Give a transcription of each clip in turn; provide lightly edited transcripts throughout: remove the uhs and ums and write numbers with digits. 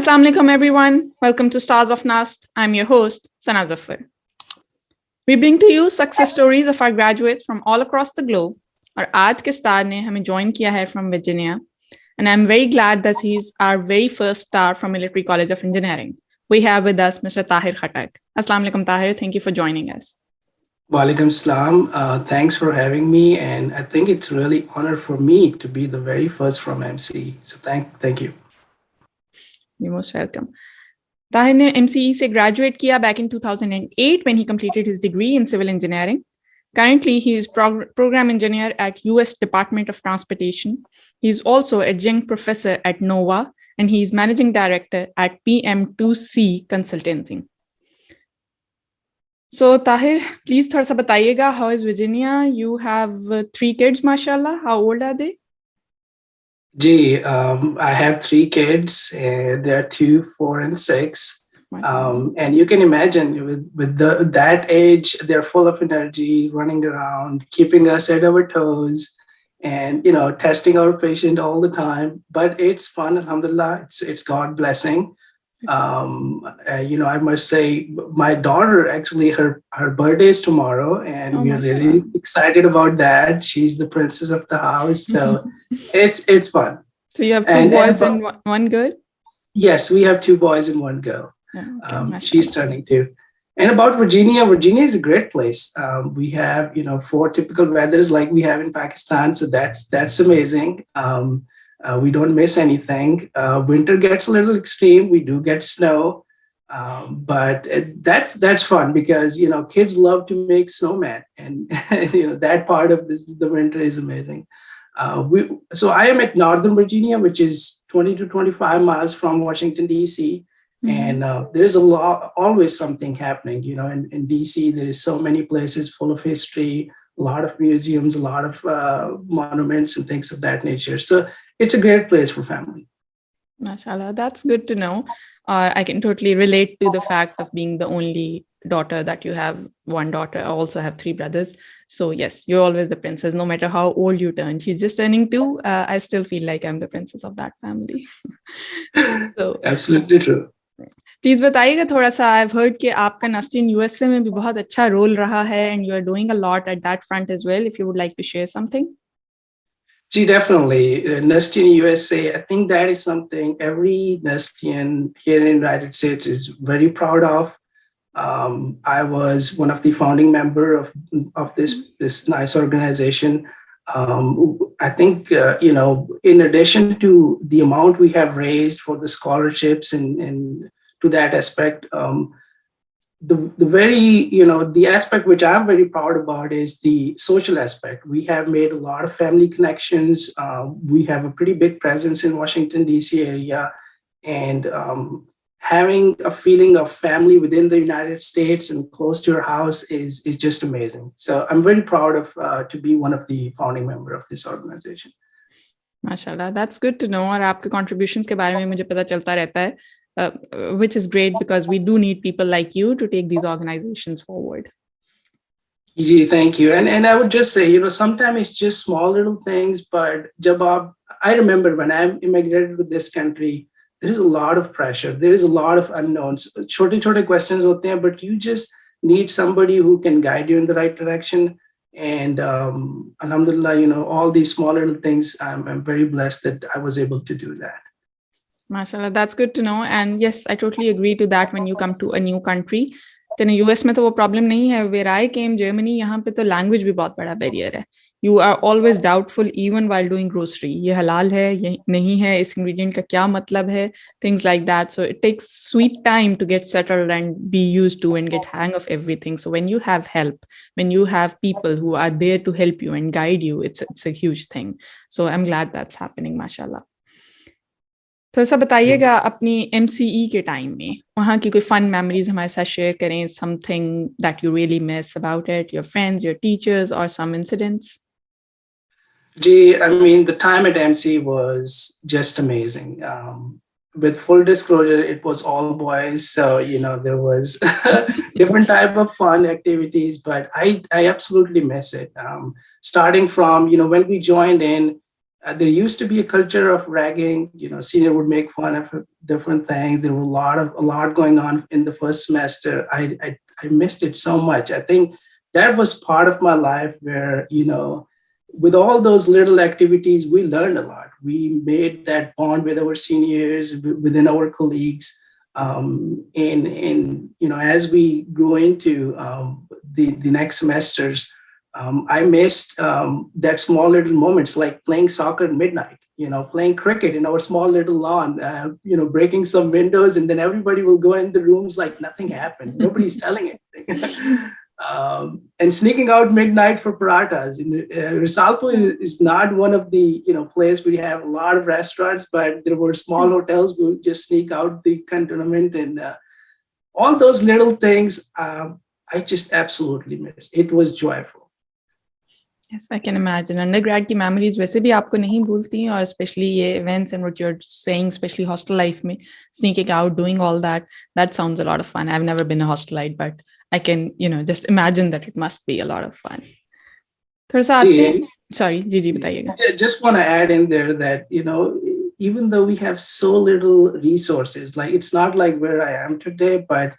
Assalamu alaikum everyone. Welcome to Stars of Nust. I'm your host, Sana Zafar. We bring to you success stories of our graduates from all across the globe. और आज के star ने हमें join किया है from Virginia. And I'm very glad that he's our very first star from Military College of Engineering. We have with us Mr. Tahir Khattak. Assalamu alaikum Tahir. Thank you for joining us. Walaikum salam. Thanks for having me. And I think it's really honor for me to be the very first from MCE. So thank you. You're most welcome. Tahir ne MCE se graduate kiya back in 2008 when he completed his degree in civil engineering. Currently, he is program engineer at US Department of Transportation. He is also adjunct professor at NOVA, and he is managing director at PM2C Consulting. So Tahir, please thoda sa batayega, how is Virginia? You have 3 kids, mashallah. How old are they? I have 3 kids, and they're 2, 4, and 6. And you can imagine with that age, they're full of energy, running around, keeping us at our toes, and testing our patient all the time. But it's fun, alhamdulillah. It's God blessing. I must say, my daughter actually her birthday is tomorrow, and we're really excited about that. She's the princess of the house, so it's fun. So you have 2 boys and 1 girl? Yes, we have 2 boys and 1 girl. Okay, she's turning 2. And about Virginia is a great place. We have 4 typical weathers like we have in Pakistan, so that's amazing. We don't miss anything. Winter gets a little extreme. We do get snow, but that's fun because kids love to make snowman, and that part of the winter is amazing. So I am at Northern Virginia, which is 20 to 25 miles from Washington D.C. And there's always something happening. In DC, there is so many places full of history, a lot of museums, a lot of monuments and things of that nature. So it's a great place for family. MashaAllah, that's good to know. I can totally relate to the fact of being the only daughter that you have 1 daughter. I also have 3 brothers. So yes, you're always the princess, no matter how old you turn. She's just turning 2. I still feel like I'm the princess of that family. So absolutely true. Please बताइएगा थोड़ा सा I've heard कि आपका Nernst in USA में भी बहुत अच्छा role रहा है and you are doing a lot at that front as well. If you would like to share something. Definitely. Nustian USA, I think that is something every Nustian here in the United States is very proud of. I was one of the founding member of this nice organization. I think, in addition to the amount we have raised for the scholarships and to that aspect, the aspect which I'm very proud about is the social aspect. We have made a lot of family connections. We have a pretty big presence in Washington, D.C. area, and having a feeling of family within the United States and close to your house is just amazing. So I'm very proud of to be one of the founding member of this organization. MashaAllah, that's good to know. और आपके contributions के बारे में मुझे पता चलता रहता है. Which is great because we do need people like you to take these organizations forward. Thank you. And I would just say, sometimes it's just small little things, but I remember when I immigrated to this country, there is a lot of pressure. There is a lot of unknowns. Chote questions hote hain, but you just need somebody who can guide you in the right direction. And alhamdulillah, all these small little things, I'm very blessed that I was able to do that. MashaAllah, that's good to know. And yes, I totally agree to that when you come to a new country. Then US में तो वो problem नहीं है. Where I came, Germany, यहाँ पे तो language भी बहुत बड़ा barrier है. You are always doubtful even while doing grocery. ये halal है, ये नहीं है, इस ingredient का क्या मतलब है, things like that. So it takes sweet time to get settled and be used to and get hang of everything. So when you have help, when you have people who are there to help you and guide you, it's a huge thing. So I'm glad that's happening, mashallah. तो ऐसा बताइएगा अपनी MCE के time में वहाँ की कोई fun memories हमारे साथ शेयर करें, something that you really miss about it, your friends, your teachers, or some incidents. I mean, the time at MCE was just amazing. With full disclosure, it was all boys, so there was different type of fun activities, but I absolutely miss it. Starting from when we joined in, There used to be a culture of ragging. Senior would make fun of different things. There were a lot going on in the first semester. I missed it so much. I think that was part of my life where, with all those little activities, we learned a lot. We made that bond with our seniors, within our colleagues. And as we grew into the next semesters, I missed that small little moments like playing soccer at midnight, playing cricket in our small little lawn, breaking some windows, and then everybody will go in the rooms like nothing happened. Nobody's telling anything. And sneaking out midnight for parathas. Risalpo is not one of the place where you have a lot of restaurants, but there were small hotels. We would just sneak out the cantonment and all those little things. I just absolutely miss. It was joyful. Yes, I can imagine. Undergrad की memories वैसे भी आपको नहीं भूलती हैं, और especially ये events and what you're saying, especially hostel life में, sneaking out, doing all that, that sounds a lot of fun. I've never been a hostelite, but I can, just imagine that it must be a lot of fun. थोड़ा सा आपने, sorry, जी बताइएगा. Just want to add in there that, even though we have so little resources, like it's not like where I am today, but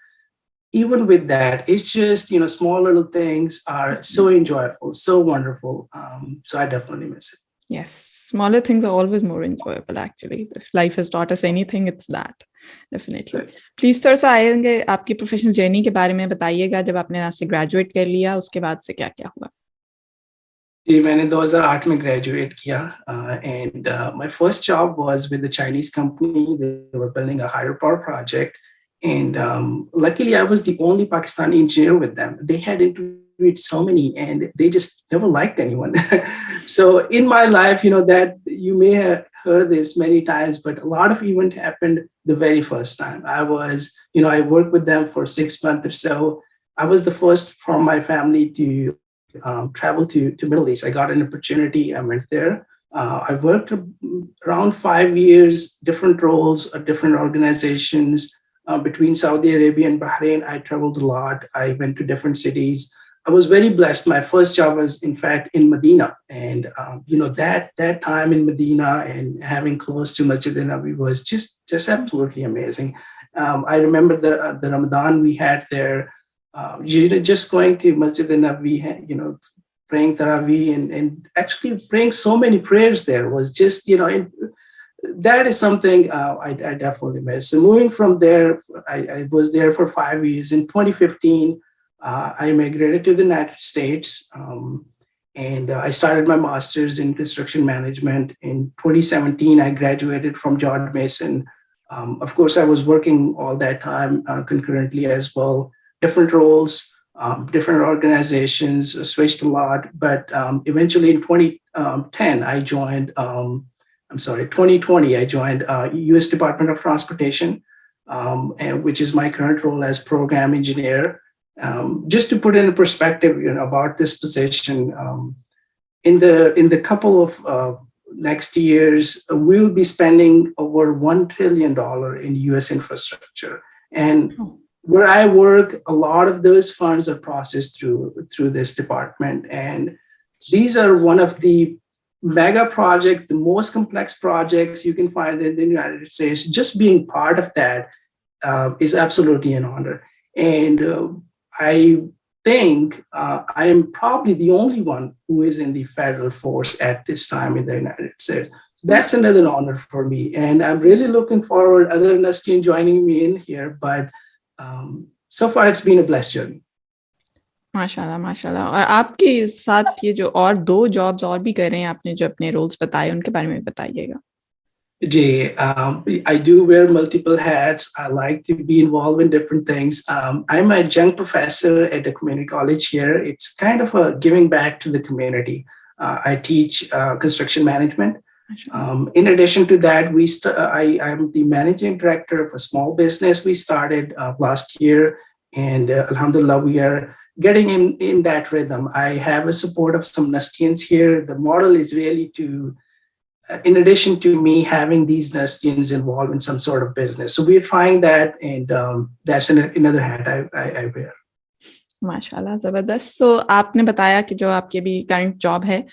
even with that, it's just, small little things are so enjoyable, so wonderful. So I definitely miss it. Yes, smaller things are always more enjoyable, actually. If life has taught us anything, it's that. Definitely. Please थोड़ा सा आएंगे आपकी professional journey के बारे में बताइएगा. जब आपने यहाँ से ग्रेजुएट कर लिया, उसके बाद से क्या क्या हुआ? जी, मैंने 2008 में ग्रेजुएट किया, and my first job was with the Chinese company. They were building a hydropower project. And luckily, I was the only Pakistani engineer with them. They had interviewed so many, and they just never liked anyone. So in my life, that you may have heard this many times, but a lot of event happened the very first time. I worked with them for 6 months or so. I was the first from my family to travel to Middle East. I got an opportunity. I went there. I worked around 5 years, different roles, different organizations. Between Saudi Arabia and Bahrain, I traveled a lot. I went to different cities. I was very blessed. My first job was, in fact, in Medina. And, that time in Medina and having close to Masjid Nabi was just absolutely amazing. I remember the Ramadan we had there, just going to Masjid Nabi, praying Taraweeh and actually praying so many prayers there was just, that is something I definitely miss. So moving from there, I was there for 5 years. In 2015, I immigrated to the United States, and I started my master's in construction management. In 2017, I graduated from George Mason. Of course, I was working all that time concurrently as well, different roles, different organizations, switched a lot. But eventually in 2010, I joined 2020, I joined U.S. Department of Transportation, which is my current role as program engineer. Just to put in perspective, about this position, in the couple of next years, we'll be spending over $1 trillion in U.S. infrastructure. And where I work, a lot of those funds are processed through this department. And these are one of the mega project, the most complex projects you can find in the United States. Just being part of that is absolutely an honor. And I think I am probably the only one who is in the federal force at this time in the United States. That's another honor for me. And I'm really looking forward, other Nustian joining me in here. But so far, it's been a blessed journey. माशाल्लाह माशाल्लाह. और आपके साथ ये जो और 2 jobs और भी कर रहे हैं आपने, जो अपने रोल्स बताए, उनके बारे में बताइएगा. I do wear multiple hats. I like to be involved in different things. I'm a young professor at a community college here. It's kind of a giving back to the community. I teach construction management. In addition to that, I'm the managing director of a small business we started last year. And alhamdulillah, we are getting in that rhythm. I have a support of some Nustians here. The model is really to, in addition to me having these Nustians involved in some sort of business. So we're trying that, and that's another hat I wear. माशाल्लाह, जबरदस्त. So आपने बताया कि जो आपकी अभी current job है,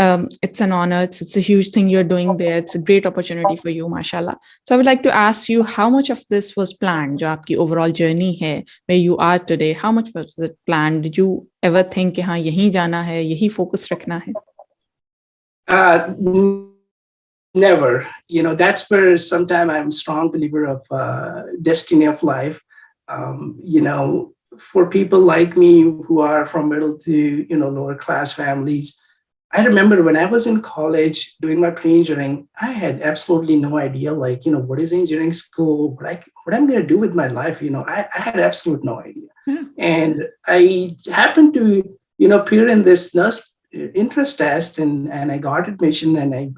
It's an honor. It's a huge thing you're doing there. It's a great opportunity for you, mashallah. So I would like to ask you, how much of this was planned? जो आपकी overall journey है, where you are today, how much was it planned? Did you ever think कि हाँ यहीं जाना है, यही focus रखना है? Never. That's where sometime I'm a strong believer of destiny of life. For people like me who are from middle to lower class families, I remember when I was in college doing my pre-engineering, I had absolutely no idea, like, what is engineering school, what I'm going to do with my life. I had absolute no idea. Yeah. And I happened to, appear in this Nust interest test, and I got admission, and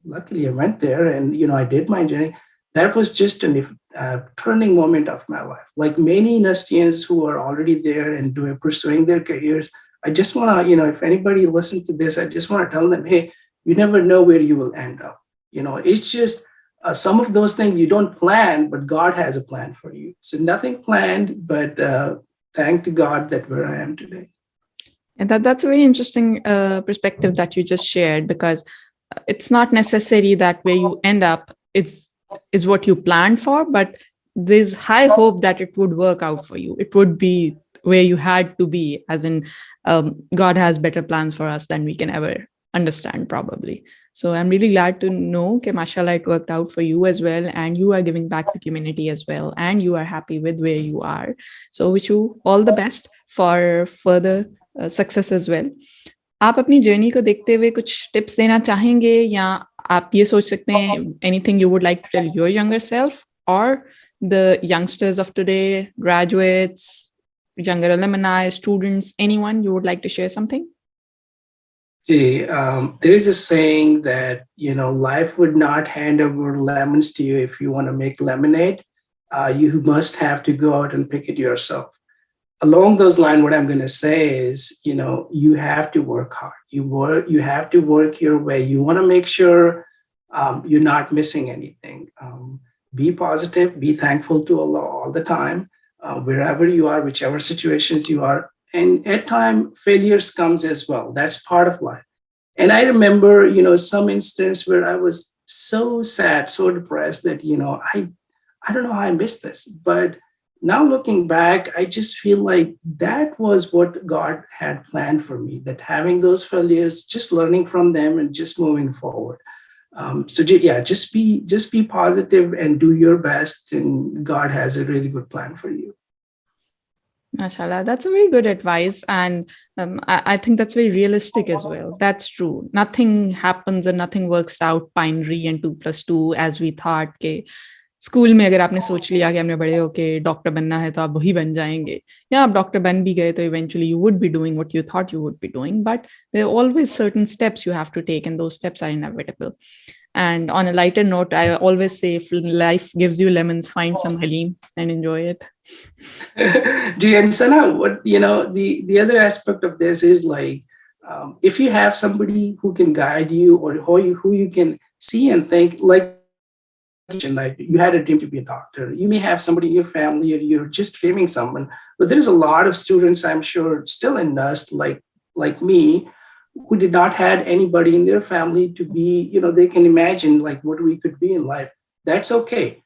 luckily I went there, and, I did my engineering. That was just a turning moment of my life. Like many Nustians who are already there and pursuing their careers, I just want to, if anybody listens to this, I just want to tell them, hey, you never know where you will end up. It's just some of those things you don't plan, but God has a plan for you. So nothing planned, but thank to God that where I am today. And that's a very interesting perspective that you just shared, because it's not necessary that where you end up is what you planned for, but there's high hope that it would work out for you. It would be where you had to be, as in God has better plans for us than we can ever understand, probably. So I'm really glad to know that mashallah it worked out for you as well, and you are giving back to community as well, and you are happy with where you are. So wish you all the best for further success as well. आप अपनी journey को देखते हुए कुछ tips देना चाहेंगे, या आप ये सोच सकते हैं anything you would like to tell your younger self और the youngsters of today, graduates, younger alumni, students, anyone you would like to share something? There is a saying that, life would not hand over lemons to you if you want to make lemonade. You must have to go out and pick it yourself. Along those lines, what I'm going to say is, you have to work hard. You have to work your way. You want to make sure you're not missing anything. Be positive, be thankful to Allah all the time. Wherever you are, whichever situations you are. And at times, failures comes as well. That's part of life. And I remember, some instance where I was so sad, so depressed that, I don't know how I missed this. But now looking back, I just feel like that was what God had planned for me, that having those failures, just learning from them and just moving forward. Just be positive and do your best, and God has a really good plan for you. Mashallah, that's a very good advice, and I think that's very realistic as well. That's true. Nothing happens and nothing works out binary and 2+2 as we thought. के school में अगर आपने सोच लिया कि हमने बड़े होके डॉक्टर बनना है तो आप वही बन जाएंगे, या आप डॉक्टर बन भी गए तो eventually you would be doing what you thought you would be doing, but there are always certain steps you have to take, and those steps are inevitable. And on a lighter note, I always say, if life gives you lemons, find some halim and enjoy it. And Sana, what the other aspect of this is like, if you have somebody who can guide you, or who you can see and think, like you had a dream to be a doctor. You may have somebody in your family, or you're just dreaming someone. But there's a lot of students, I'm sure, still in Nust, like me, who did not had anybody in their family to be, they can imagine like what we could be in life. That's okay.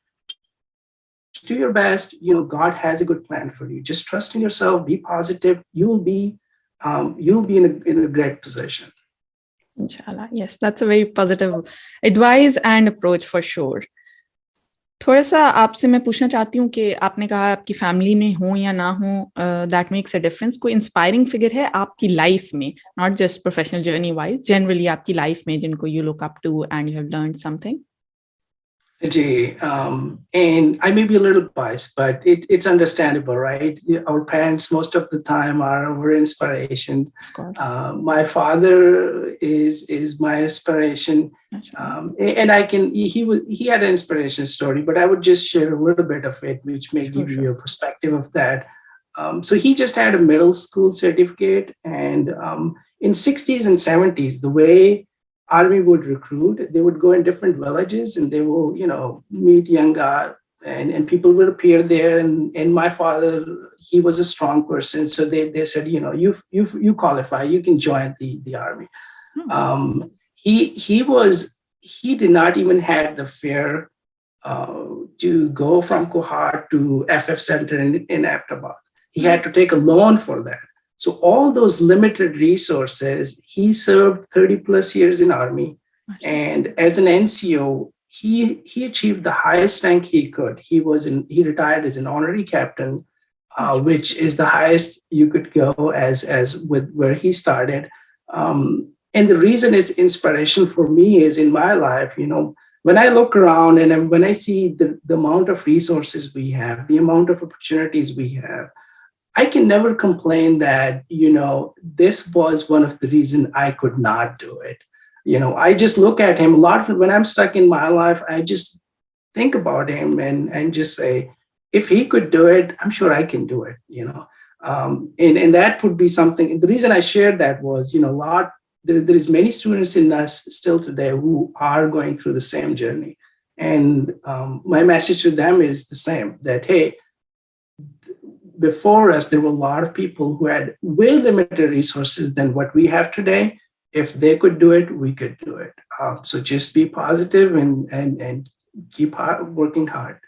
Do your best. God has a good plan for you. Just trust in yourself. Be positive. You'll be in a great position. Inshallah. Yes, that's a very positive advice and approach for sure. थोड़ा सा आपसे मैं पूछना चाहती हूँ कि आपने कहा आपकी फैमिली में हो या ना हो, दैट मेक्स अ डिफरेंस. कोई इंस्पायरिंग फिगर है आपकी लाइफ में, not just professional journey wise, generally आपकी लाइफ में, जिनको you look up to and you have learned something? And I may be a little biased, but it's understandable, right? Our parents, most of the time, are our inspiration. Of course. My father is my inspiration, and he had an inspiration story, but I would just share a little bit of it, which may give you a perspective of that. So he just had a middle school certificate, and in 60s and 70s, the way Army would recruit, they would go in different villages and they will, meet young and people would appear there. And my father, he was a strong person. So they said, you qualify, you can join the Army. He did not even have the fare to go from Kohat to FF Center in Ahmedabad. He had to take a loan for that. So all those limited resources, he served 30 plus years in Army. And as an NCO, he achieved the highest rank he could. He retired as an honorary captain, which is the highest you could go as with where he started. And the reason it's inspiration for me is in my life, when I look around and when I see the amount of resources we have, the amount of opportunities we have, I can never complain that, this was one of the reasons I could not do it. I just look at him a lot when I'm stuck in my life. I just think about him and just say, if he could do it, I'm sure I can do it, and that would be something. The reason I shared that was, there's many students in Nust still today who are going through the same journey. And my message to them is the same, that, hey, before us, there were a lot of people who had way limited resources than what we have today. If they could do it, we could do it. So just be positive and keep working hard.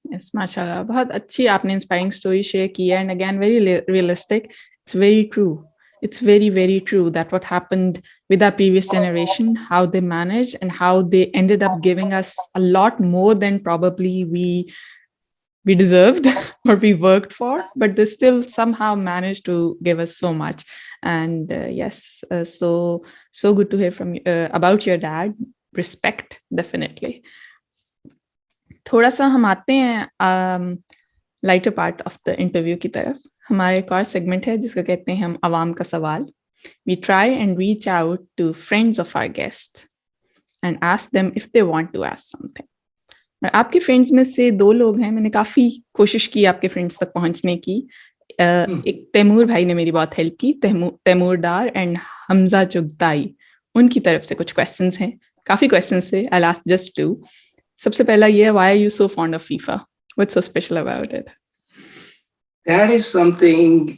Yes, mashallah. बहुत अच्छी आपने inspiring story share की है, and again very realistic. It's very true. It's very, very true that what happened with our previous generation, how they managed and how they ended up giving us a lot more than probably we deserved or we worked for, but they still somehow managed to give us so much. And yes, so good to hear from you about your dad. Respect, definitely. थोड़ा सा हम आते हैं lighter part of the interview की तरफ. हमारे एक और सेगमेंट है जिसको कहते हैं हम अवाम का सवाल. We try and reach out to friends of our guest and ask them if they want to ask something. आपके फ्रेंड्स में से 2 लोग हैं, मैंने काफी कोशिश की आपके फ्रेंड्स तक पहुंचने की. एक तैमूर भाई ने मेरी बहुत हेल्प की, तैमूर डार एंड हमजा चुगताई. उनकी तरफ से कुछ क्वेश्चंस हैं, काफी क्वेश्चंस थे. I'll ask just 2. सबसे पहला ये, why are you so fond of FIFA? What's so special about it? That is something,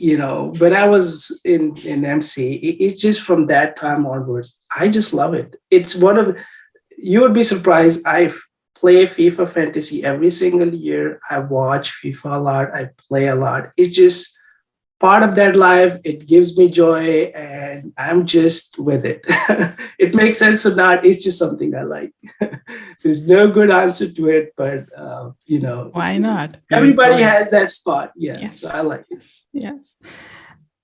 when I was in MCE, it's just from that time onwards, I just love it. It's you would be surprised. I play FIFA fantasy every single year. I watch FIFA a lot. I play a lot. It's just part of that life. It gives me joy and I'm just with it. It makes sense or not. It's just something I like. There's no good answer to it, but why not? Everybody has that spot. Yeah. Yes. So I like it. Yes.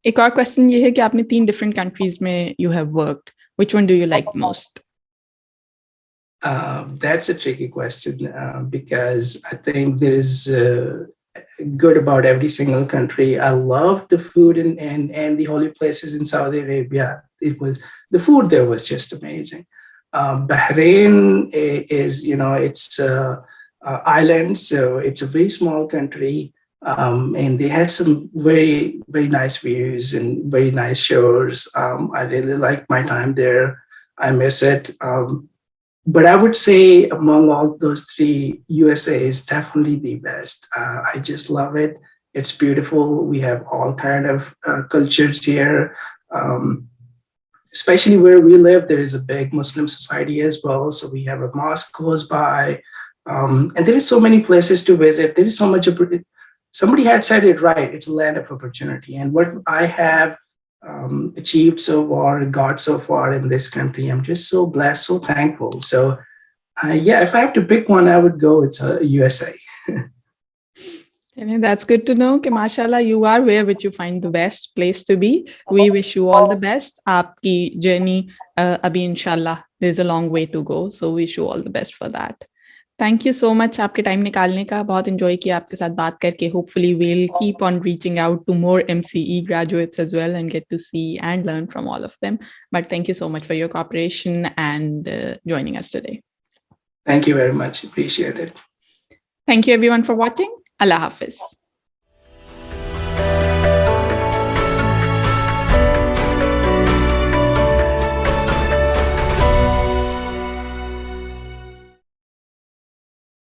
एक और question ये है कि आपने 3 different countries में you have worked. Which one do you like most? That's a tricky question because I think there is good about every single country. I love the food and the holy places in Saudi Arabia. The food there was just amazing. Bahrain is, it's island, so it's a very small country, and they had some very, very nice views and very nice shores. I really liked my time there. I miss it. But I would say among all those 3, USA is definitely the best. I just love it. It's beautiful. We have all kind of cultures here. Especially where we live, there is a big Muslim society as well. So we have a mosque close by. And there is so many places to visit. There is so much. Somebody had said it right. It's a land of opportunity. And what I have achieved so far, got so far in this country, I'm just so blessed, so thankful. So if I have to pick one, I would go, it's USA. That's good to know. Mashallah, you are where which you find the best place to be. We wish you all the best. Aapki journey, abhi inshallah, there's a long way to go. So we wish you all the best for that. Thank you so much आपके time निकालने का. बहुत enjoy किया आपके साथ बात करके. Hopefully we'll keep on reaching out to more MCE graduates as well and get to see and learn from all of them. But thank you so much for your cooperation and joining us today. Thank you very much. Appreciate it. Thank you everyone for watching. Allah Hafiz.